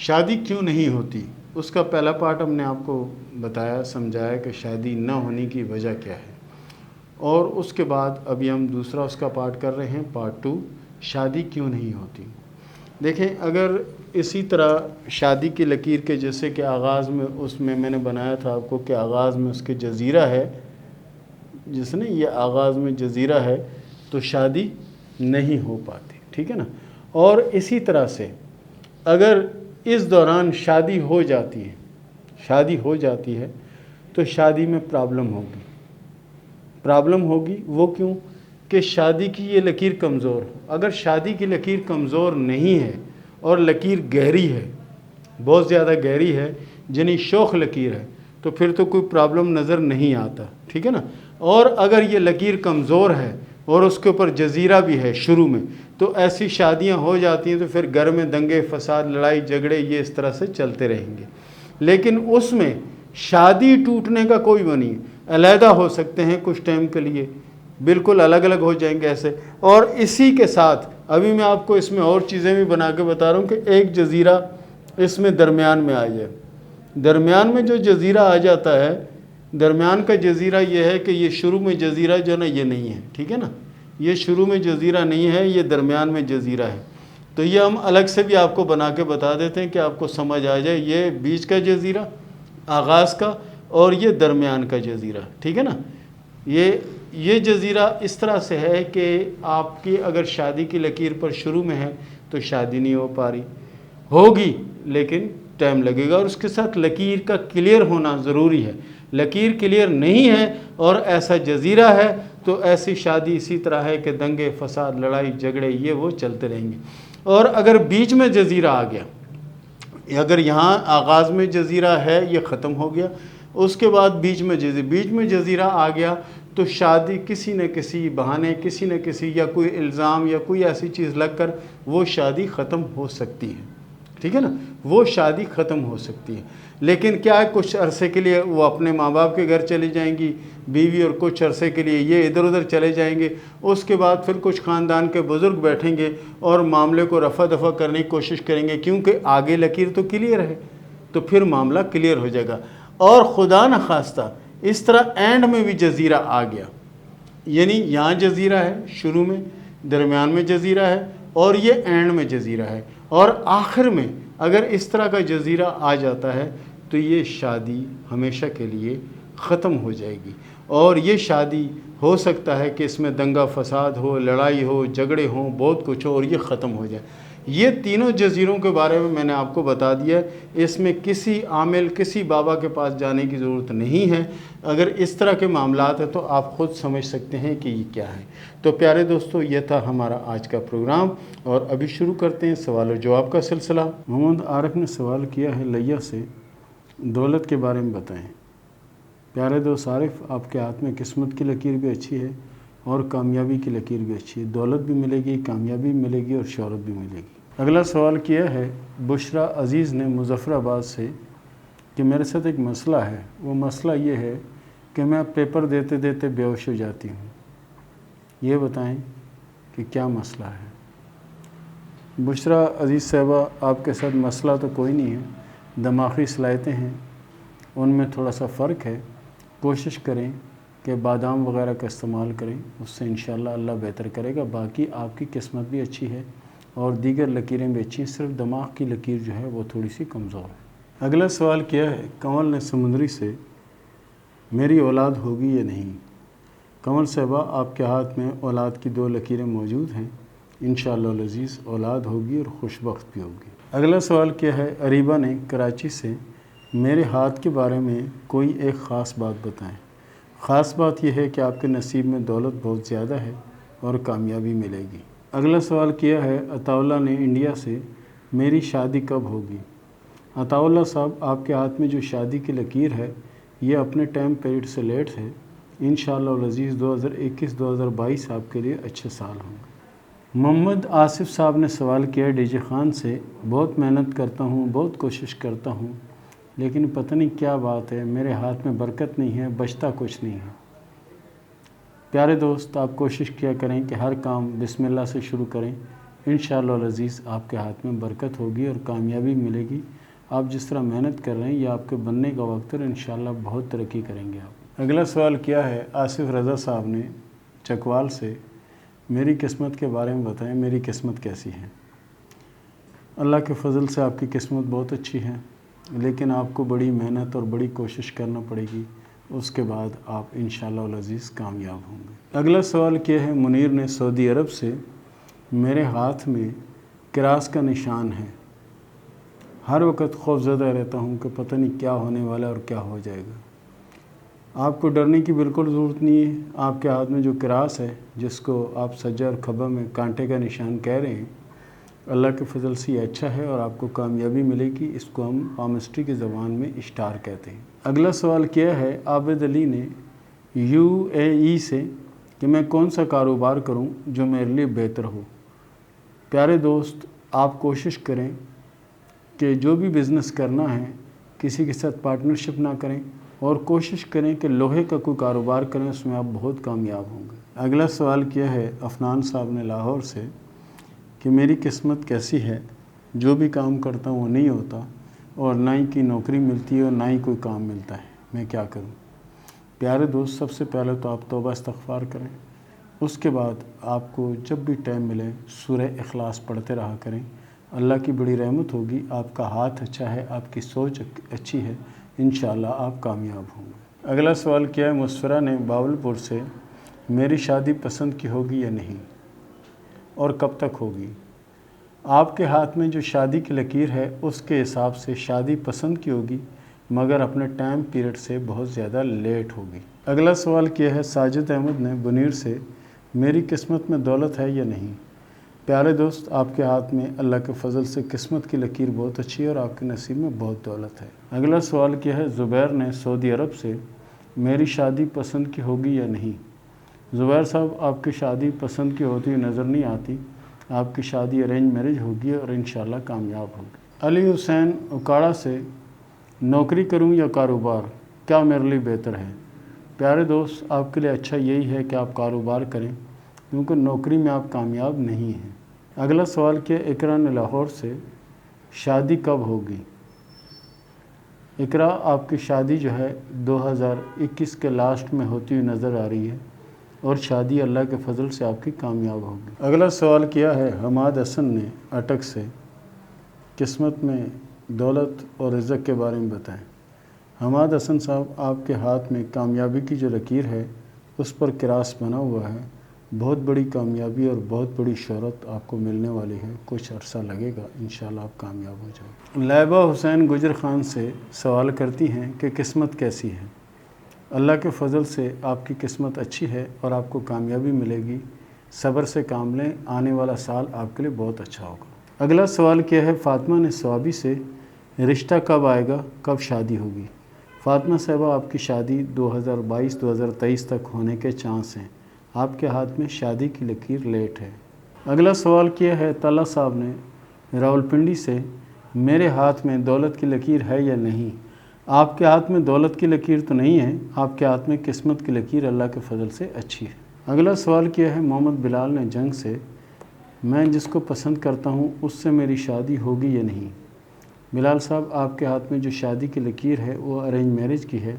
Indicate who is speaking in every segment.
Speaker 1: شادی کیوں نہیں ہوتی، اس کا پہلا پارٹ ہم نے آپ کو بتایا سمجھایا کہ شادی نہ ہونے کی وجہ کیا ہے، اور اس کے بعد ابھی ہم دوسرا اس کا پارٹ کر رہے ہیں، پارٹ 2، شادی کیوں نہیں ہوتی۔ دیکھیں، اگر اسی طرح شادی کی لکیر کے جیسے کہ آغاز میں اس میں نے بنایا تھا آپ کو کہ آغاز میں اس کے جزیرہ ہے، جس نے یہ آغاز میں جزیرہ ہے تو شادی نہیں ہو پاتی، ٹھیک ہے نا۔ اور اسی طرح سے اگر اس دوران شادی ہو جاتی ہے تو شادی میں پرابلم ہوگی، وہ کیوں کہ شادی کی یہ لکیر کمزور ہو۔ اگر شادی کی لکیر کمزور نہیں ہے اور لکیر گہری ہے، بہت زیادہ گہری ہے، یعنی شوخ لکیر ہے، تو پھر تو کوئی پرابلم نظر نہیں آتا، ٹھیک ہے نا۔ اور اگر یہ لکیر کمزور ہے اور اس کے اوپر جزیرہ بھی ہے شروع میں، تو ایسی شادیاں ہو جاتی ہیں تو پھر گھر میں دنگے فساد لڑائی جھگڑے یہ اس طرح سے چلتے رہیں گے۔ لیکن اس میں شادی ٹوٹنے کا کوئی وہ نہیں، علیحدہ ہو سکتے ہیں کچھ ٹائم کے لیے، بالکل الگ الگ ہو جائیں گے ایسے۔ اور اسی کے ساتھ ابھی میں آپ کو اس میں اور چیزیں بھی بنا کے بتا رہا ہوں کہ ایک جزیرہ اس میں درمیان میں آ جائے، درمیان میں جو جزیرہ آ جاتا ہے، درمیان کا جزیرہ یہ ہے کہ یہ شروع میں جزیرہ جو ہے نا یہ نہیں ہے، ٹھیک ہے نا، یہ شروع میں جزیرہ نہیں ہے، یہ درمیان میں جزیرہ ہے۔ تو یہ ہم الگ سے بھی آپ کو بنا کے بتا دیتے ہیں کہ آپ کو سمجھ آ جائے، یہ بیچ کا جزیرہ آغاز کا اور یہ درمیان کا جزیرہ، ٹھیک ہے نا۔ یہ جزیرہ اس طرح سے ہے کہ آپ کی اگر شادی کی لکیر پر شروع میں ہے تو شادی نہیں ہو پا رہی، ہوگی لیکن ٹائم لگے گا، اور اس کے ساتھ لکیر کا کلیئر ہونا ضروری ہے۔ لکیر کلیئر نہیں ہے اور ایسا جزیرہ ہے تو ایسی شادی اسی طرح ہے کہ دنگے فساد لڑائی جھگڑے یہ وہ چلتے رہیں گے۔ اور اگر بیچ میں جزیرہ آ گیا، اگر یہاں آغاز میں جزیرہ ہے یہ ختم ہو گیا، اس کے بعد بیچ میں جزیرہ آ گیا تو شادی کسی نہ کسی بہانے کسی نہ کسی یا کوئی الزام یا کوئی ایسی چیز لگ کر وہ شادی ختم ہو سکتی ہے، ٹھیک ہے نا، وہ شادی ختم ہو سکتی ہے۔ لیکن کیا ہے، کچھ عرصے کے لیے وہ اپنے ماں باپ کے گھر چلی جائیں گی بیوی، اور کچھ عرصے کے لیے یہ ادھر ادھر چلے جائیں گے، اس کے بعد پھر کچھ خاندان کے بزرگ بیٹھیں گے اور معاملے کو رفع دفع کرنے کی کوشش کریں گے، کیونکہ آگے لکیر تو کلیئر ہے، تو پھر معاملہ کلیئر ہو جائے گا۔ اور خدا نخواستہ اس طرح اینڈ میں بھی جزیرہ آ گیا، یعنی یہاں جزیرہ ہے شروع میں، درمیان میں جزیرہ ہے اور یہ اینڈ میں جزیرہ ہے، اور آخر میں اگر اس طرح کا جزیرہ آ جاتا ہے تو یہ شادی ہمیشہ کے لیے ختم ہو جائے گی، اور یہ شادی ہو سکتا ہے کہ اس میں دنگا فساد ہو، لڑائی ہو، جھگڑے ہوں، بہت کچھ ہو اور یہ ختم ہو جائے۔ یہ تینوں جزیروں کے بارے میں نے آپ کو بتا دیا ہے، اس میں کسی عامل کسی بابا کے پاس جانے کی ضرورت نہیں ہے۔ اگر اس طرح کے معاملات ہیں تو آپ خود سمجھ سکتے ہیں کہ یہ کیا ہے۔ تو پیارے دوستو، یہ تھا ہمارا آج کا پروگرام، اور ابھی شروع کرتے ہیں سوال و جواب کا سلسلہ۔ محمد عارف نے سوال کیا ہے لیا سے، دولت کے بارے میں بتائیں۔ پیارے دوست عارف، آپ کے ہاتھ میں قسمت کی لکیر بھی اچھی ہے اور کامیابی کی لکیر بھی اچھی ہے، دولت بھی ملے گی، کامیابی بھی ملے گی اور شہرت بھی ملے گی۔ اگلا سوال کیا ہے بشرا عزیز نے مظفر آباد سے کہ میرے ساتھ ایک مسئلہ ہے، وہ مسئلہ یہ ہے کہ میں پیپر دیتے دیتے بے ہوش ہو جاتی ہوں، یہ بتائیں کہ کیا مسئلہ ہے۔ بشرا عزیز صاحبہ، آپ کے ساتھ مسئلہ تو کوئی نہیں ہے، دماغی صلاحیتیں ہیں، ان میں تھوڑا سا فرق ہے۔ کوشش کریں کہ بادام وغیرہ کا استعمال کریں، اس سے انشاءاللہ اللہ بہتر کرے گا۔ باقی آپ کی قسمت بھی اچھی ہے اور دیگر لکیریں بھی اچھی ہیں، صرف دماغ کی لکیر جو ہے وہ تھوڑی سی کمزور ہے۔ اگلا سوال کیا ہے کنول نے سمندری سے، میری اولاد ہوگی یا نہیں۔ کنول صاحبہ، آپ کے ہاتھ میں اولاد کی 2 لکیریں موجود ہیں، انشاءاللہ العزیز اولاد ہوگی اور خوش بخت بھی ہوگی۔ اگلا سوال کیا ہے اریبہ نے کراچی سے، میرے ہاتھ کے بارے میں کوئی ایک خاص بات بتائیں۔ خاص بات یہ ہے کہ آپ کے نصیب میں دولت بہت زیادہ ہے اور کامیابی ملے گی۔ اگلا سوال کیا ہے عطا اللہ نے انڈیا سے، میری شادی کب ہوگی۔ عطا اللہ صاحب، آپ کے ہاتھ میں جو شادی کی لکیر ہے یہ اپنے ٹائم پیریڈ سے لیٹ ہے، انشاءاللہ العزیز 2021-2022 آپ کے لیے اچھے سال ہوں گے۔ محمد آصف صاحب نے سوال کیا ڈی جے خان سے، بہت محنت کرتا ہوں، بہت کوشش کرتا ہوں، لیکن پتہ نہیں کیا بات ہے، میرے ہاتھ میں برکت نہیں ہے، بچتا کچھ نہیں ہے۔ پیارے دوست، آپ کوشش کیا کریں کہ ہر کام بسم اللہ سے شروع کریں، انشاءاللہ العزیز آپ کے ہاتھ میں برکت ہوگی اور کامیابی ملے گی۔ آپ جس طرح محنت کر رہے ہیں یہ آپ کے بننے کا وقت ہے اور انشاءاللہ بہت ترقی کریں گے آپ۔ اگلا سوال کیا ہے آصف رضا صاحب نے چکوال سے، میری قسمت کے بارے میں بتائیں، میری قسمت کیسی ہے؟ اللہ کے فضل سے آپ کی قسمت بہت اچھی ہے، لیکن آپ کو بڑی محنت اور بڑی کوشش کرنا پڑے گی، اس کے بعد آپ انشاءاللہ العزیز کامیاب ہوں گے۔ اگلا سوال کیا ہے منیر نے سعودی عرب سے، میرے ہاتھ میں کراس کا نشان ہے، ہر وقت خوف زدہ رہتا ہوں کہ پتہ نہیں کیا ہونے والا اور کیا ہو جائے گا۔ آپ کو ڈرنے کی بالکل ضرورت نہیں ہے۔ آپ کے ہاتھ میں جو کراس ہے، جس کو آپ سجہ اور کھبا میں کانٹے کا نشان کہہ رہے ہیں، اللہ کے فضل سے یہ اچھا ہے اور آپ کو کامیابی ملے گی۔ اس کو ہم پامسٹری کی زبان میں اسٹار کہتے ہیں۔ اگلا سوال کیا ہے عابد علی نے UAE سے کہ میں کون سا کاروبار کروں جو میرے لیے بہتر ہو؟ پیارے دوست، آپ کوشش کریں کہ جو بھی بزنس کرنا ہے کسی کے ساتھ پارٹنرشپ نہ کریں اور کوشش کریں کہ لوہے کا کوئی کاروبار کریں، اس میں آپ بہت کامیاب ہوں گے۔ اگلا سوال کیا ہے عفنان صاحب نے لاہور سے کہ میری قسمت کیسی ہے، جو بھی کام کرتا ہوں وہ نہیں ہوتا اور نہ ہی کی نوکری ملتی ہے اور نہ ہی کوئی کام ملتا ہے، میں کیا کروں؟ پیارے دوست، سب سے پہلے تو آپ توبہ استغفار کریں، اس کے بعد آپ کو جب بھی ٹائم ملے سورہ اخلاص پڑھتے رہا کریں، اللہ کی بڑی رحمت ہوگی، آپ کا ہاتھ اچھا ہے، آپ کی سوچ اچھی ہے، انشاءاللہ آپ کامیاب ہوں گے۔ اگلا سوال کیا ہے مسفرہ نے باولپور سے، میری شادی پسند کی ہوگی یا نہیں اور کب تک ہوگی؟ آپ کے ہاتھ میں جو شادی کی لکیر ہے اس کے حساب سے شادی پسند کی ہوگی، مگر اپنے ٹائم پیریڈ سے بہت زیادہ لیٹ ہوگی۔ اگلا سوال کیا ہے ساجد احمد نے بنیر سے، میری قسمت میں دولت ہے یا نہیں؟ پیارے دوست، آپ کے ہاتھ میں اللہ کے فضل سے قسمت کی لکیر بہت اچھی ہے اور آپ کے نصیب میں بہت دولت ہے۔ اگلا سوال کیا ہے زبیر نے سعودی عرب سے، میری شادی پسند کی ہوگی یا نہیں؟ زبیر صاحب، آپ کی شادی پسند کی ہوتی نظر نہیں آتی، آپ کی شادی ارینج میرج ہوگی اور انشاءاللہ کامیاب ہوگی۔ علی حسین اکاڑا سے، نوکری کروں یا کاروبار، کیا میرے لیے بہتر ہے؟ پیارے دوست، آپ کے لیے اچھا یہی ہے کہ آپ کاروبار کریں، کیونکہ نوکری میں آپ کامیاب نہیں ہیں۔ اگلا سوال کیا اقرا نے لاہور سے، شادی کب ہوگی؟ اقرا، آپ کی شادی جو ہے 2021 کے لاسٹ میں ہوتی ہوئی نظر آ رہی ہے اور شادی اللہ کے فضل سے آپ کی کامیاب ہوگی۔ اگلا سوال کیا ہے حماد حسن نے اٹک سے، قسمت میں دولت اور رزق کے بارے میں بتائیں۔ حماد حسن صاحب، آپ کے ہاتھ میں کامیابی کی جو لکیر ہے اس پر کراس بنا ہوا ہے، بہت بڑی کامیابی اور بہت بڑی شہرت آپ کو ملنے والی ہے، کچھ عرصہ لگے گا، انشاءاللہ آپ کامیاب ہو جائیں گے۔ لائبہ حسین گجر خان سے سوال کرتی ہیں کہ قسمت کیسی ہے؟ اللہ کے فضل سے آپ کی قسمت اچھی ہے اور آپ کو کامیابی ملے گی، صبر سے کام لیں، آنے والا سال آپ کے لیے بہت اچھا ہوگا۔ اگلا سوال کیا ہے فاطمہ نے سوابی سے، رشتہ کب آئے گا، کب شادی ہوگی؟ فاطمہ صاحبہ، آپ کی شادی 2022-2023 تک ہونے کے چانس ہیں، آپ کے ہاتھ میں شادی کی لکیر لیٹ ہے۔ اگلا سوال کیا ہے طلحہ صاحب نے راولپنڈی سے، میرے ہاتھ میں دولت کی لکیر ہے یا نہیں؟ آپ کے ہاتھ میں دولت کی لکیر تو نہیں ہے، آپ کے ہاتھ میں قسمت کی لکیر اللہ کے فضل سے اچھی ہے۔ اگلا سوال کیا ہے محمد بلال نے جنگ سے، میں جس کو پسند کرتا ہوں اس سے میری شادی ہوگی یا نہیں؟ بلال صاحب، آپ کے ہاتھ میں جو شادی کی لکیر ہے وہ ارینج میرج کی ہے،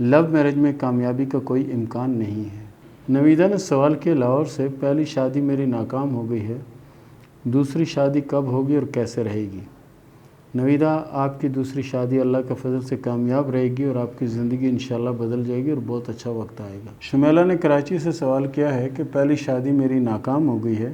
Speaker 1: لو میرج میں کامیابی کا کوئی امکان نہیں ہے۔ نویدہ نے سوال کیا لاہور سے، پہلی شادی میری ناکام ہو گئی ہے، دوسری شادی کب ہوگی اور کیسے رہے گی؟ نویدہ، آپ کی دوسری شادی اللہ کے فضل سے کامیاب رہے گی اور آپ کی زندگی انشاءاللہ بدل جائے گی اور بہت اچھا وقت آئے گا۔ شمیلہ نے کراچی سے سوال کیا ہے کہ پہلی شادی میری ناکام ہو گئی ہے،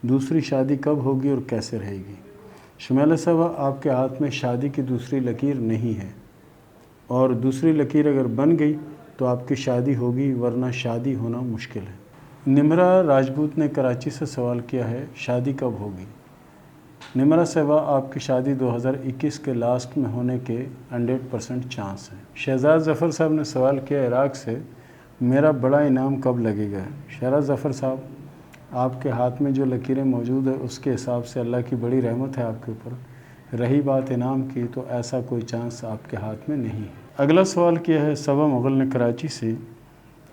Speaker 1: دوسری شادی کب ہوگی اور کیسے رہے گی؟ شمیلہ صاحبہ، آپ کے ہاتھ میں شادی کی دوسری لکیر نہیں ہے اور دوسری لکیر اگر بن گئی تو آپ کی شادی ہوگی، ورنہ شادی ہونا مشکل ہے۔ نمرہ راجپوت نے کراچی سے سوال کیا ہے، شادی کب ہوگی؟ نمرہ صاحبہ، آپ کی شادی 2021 کے لاسٹ میں ہونے کے 100% چانس ہیں۔ شہزاد ظفر صاحب نے سوال کیا عراق سے، میرا بڑا انعام کب لگے گا؟ شہزاد ظفر صاحب، آپ کے ہاتھ میں جو لکیریں موجود ہیں اس کے حساب سے اللہ کی بڑی رحمت ہے آپ کے اوپر، رہی بات انعام کی تو ایسا کوئی چانس آپ کے ہاتھ میں نہیں ہے۔ اگلا سوال کیا ہے صبا مغل نے کراچی سے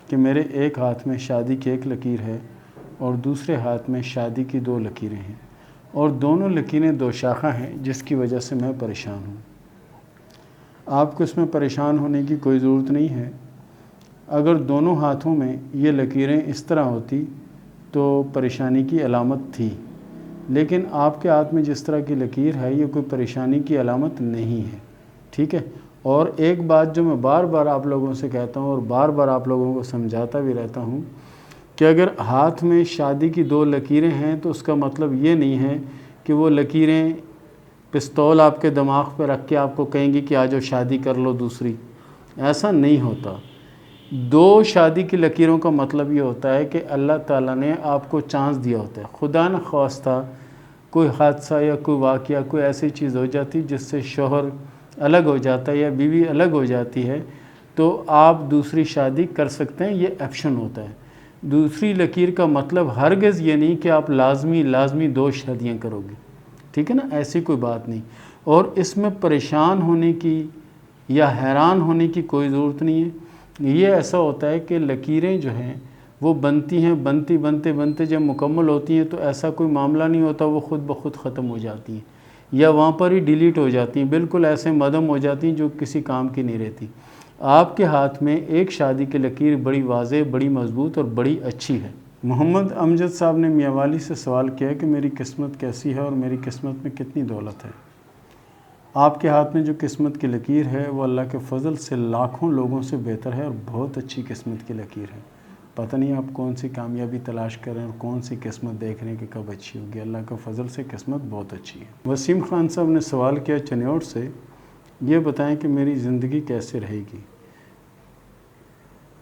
Speaker 1: کہ میرے ایک ہاتھ میں شادی کی ایک لکیر ہے اور دوسرے ہاتھ میں شادی کی 2 لکیریں ہیں، اور دونوں لکیریں دو شاخہ ہیں جس کی وجہ سے میں پریشان ہوں۔ آپ کو اس میں پریشان ہونے کی کوئی ضرورت نہیں ہے۔ اگر دونوں ہاتھوں میں یہ لکیریں اس طرح ہوتی تو پریشانی کی علامت تھی، لیکن آپ کے ہاتھ میں جس طرح کی لکیر ہے یہ کوئی پریشانی کی علامت نہیں ہے، ٹھیک ہے۔ اور ایک بات جو میں بار بار آپ لوگوں سے کہتا ہوں اور بار بار آپ لوگوں کو سمجھاتا بھی رہتا ہوں کہ اگر ہاتھ میں شادی کی دو لکیریں ہیں تو اس کا مطلب یہ نہیں ہے کہ وہ لکیریں پستول آپ کے دماغ پہ رکھ کے آپ کو کہیں گی کہ آجو شادی کر لو دوسری، ایسا نہیں ہوتا۔ دو شادی کی لکیروں کا مطلب یہ ہوتا ہے کہ اللہ تعالیٰ نے آپ کو چانس دیا ہوتا ہے۔ خدا نخواستہ کوئی حادثہ یا کوئی واقعہ کوئی ایسی چیز ہو جاتی جس سے شوہر الگ ہو جاتا ہے یا بیوی الگ ہو جاتی ہے تو آپ دوسری شادی کر سکتے ہیں، یہ آپشن ہوتا ہے۔ دوسری لکیر کا مطلب ہرگز یہ نہیں کہ آپ لازمی دو شادیاں کرو گے، ٹھیک ہے نا، ایسی کوئی بات نہیں۔ اور اس میں پریشان ہونے کی یا حیران ہونے کی کوئی ضرورت نہیں ہے۔ یہ ایسا ہوتا ہے کہ لکیریں جو ہیں وہ بنتی ہیں، بنتے جب مکمل ہوتی ہیں تو ایسا کوئی معاملہ نہیں ہوتا، وہ خود بخود ختم ہو جاتی ہیں یا وہاں پر ہی ڈیلیٹ ہو جاتی ہیں، بالکل ایسے مدھم ہو جاتی ہیں جو کسی کام کی نہیں رہتی۔ آپ کے ہاتھ میں ایک شادی کی لکیر بڑی واضح، بڑی مضبوط اور بڑی اچھی ہے۔ محمد امجد صاحب نے میاں والی سے سوال کیا کہ میری قسمت کیسی ہے اور میری قسمت میں کتنی دولت ہے۔ آپ کے ہاتھ میں جو قسمت کی لکیر ہے وہ اللہ کے فضل سے لاکھوں لوگوں سے بہتر ہے اور بہت اچھی قسمت کی لکیر ہے۔ پتہ نہیں آپ کون سی کامیابی تلاش کر رہے ہیں اور کون سی قسمت دیکھ رہے ہیں کہ کب اچھی ہوگی، اللہ کے فضل سے قسمت بہت اچھی ہے۔ وسیم خان صاحب نے سوال کیا چنیوٹ سے، یہ بتائیں کہ میری زندگی کیسے رہے گی۔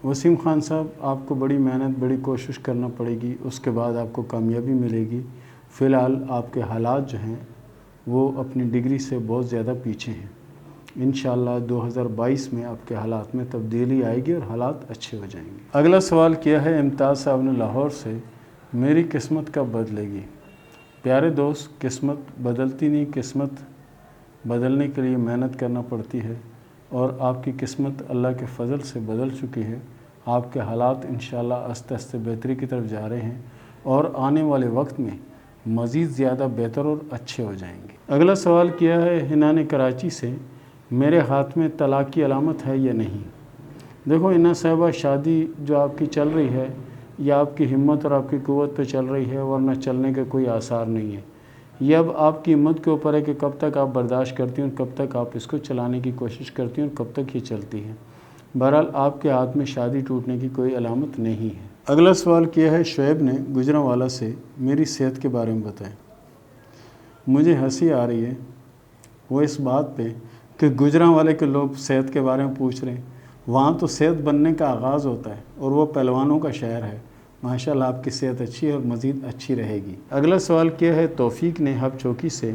Speaker 1: وسیم خان صاحب، آپ کو بڑی محنت، بڑی کوشش کرنا پڑے گی، اس کے بعد آپ کو کامیابی ملے گی۔ فی الحال آپ کے حالات جو ہیں وہ اپنی ڈگری سے بہت زیادہ پیچھے ہیں۔ انشاءاللہ 2022 میں آپ کے حالات میں تبدیلی آئے گی اور حالات اچھے ہو جائیں گے۔ اگلا سوال کیا ہے امتیاز صاحب نے لاہور سے، میری قسمت کب بدلے گی؟ پیارے دوست، قسمت بدلتی نہیں، قسمت بدلنے کے لیے محنت کرنا پڑتی ہے اور آپ کی قسمت اللہ کے فضل سے بدل چکی ہے۔ آپ کے حالات انشاءاللہ آہستہ آہستہ بہتری کی طرف جا رہے ہیں اور آنے والے وقت میں مزید زیادہ بہتر اور اچھے ہو جائیں گے۔ اگلا سوال کیا ہے ہنا نے کراچی سے، میرے ہاتھ میں طلاق کی علامت ہے یا نہیں؟ دیکھو ہنا صاحبہ، شادی جو آپ کی چل رہی ہے یہ آپ کی ہمت اور آپ کی قوت پہ چل رہی ہے، ورنہ چلنے کے کوئی آثار نہیں ہے۔ یہ اب آپ کی ہمت کے اوپر ہے کہ کب تک آپ برداشت کرتی ہیں اور کب تک آپ اس کو چلانے کی کوشش کرتی ہیں اور کب تک یہ چلتی ہے۔ بہرحال آپ کے ہاتھ میں شادی ٹوٹنے کی کوئی علامت نہیں ہے۔ اگلا سوال کیا ہے شعیب نے گجرانوالہ سے، میری صحت کے بارے میں بتائیں۔ مجھے ہنسی آ رہی ہے وہ اس بات پہ کہ گجرانوالے کے لوگ صحت کے بارے میں پوچھ رہے ہیں، وہاں تو صحت بننے کا آغاز ہوتا ہے اور وہ پہلوانوں کا شہر ہے۔ ماشاءاللہ آپ کی صحت اچھی ہے اور مزید اچھی رہے گی۔ اگلا سوال کیا ہے توفیق نے ہب چوکی سے،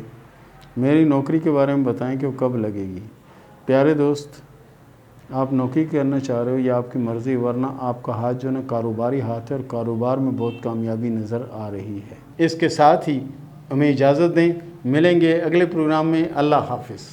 Speaker 1: میری نوکری کے بارے میں بتائیں کہ وہ کب لگے گی۔ پیارے دوست، آپ نوکری کرنا چاہ رہے ہو یا آپ کی مرضی، ورنہ آپ کا ہاتھ جو ہے نا کاروباری ہاتھ ہے اور کاروبار میں بہت کامیابی نظر آ رہی ہے۔ اس کے ساتھ ہی ہمیں اجازت دیں، ملیں گے اگلے پروگرام میں۔ اللہ حافظ۔